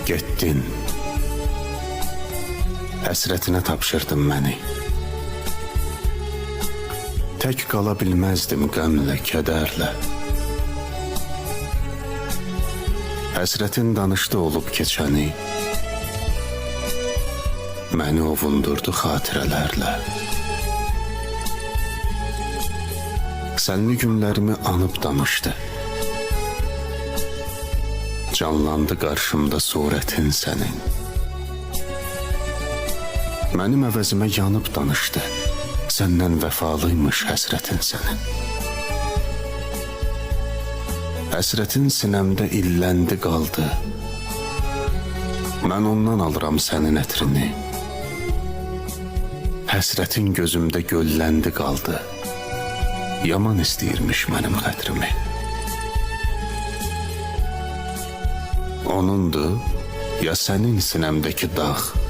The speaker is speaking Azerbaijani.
Getdin. Həsrətinə tapşırdın məni. Tək qala bilməzdim qəmlə, kədərlə. Həsrətin danışdı olub keçəni. Məni ovundurdu xatirələrlə. Sənli günlərimi anıb danışdı. Canlandı qarşımda surətin sənin. Mənim əvəzimə yanıb danışdı. Səndən vəfalıymış həsrətin sənin. Həsrətin sinəmdə illəndi qaldı. Mən ondan alıram sənin ətrini. Həsrətin gözümdə gölləndi qaldı. Yaman istəyirmiş mənim xətrimi. Onundur, ya sənin sinəmdəki dağ.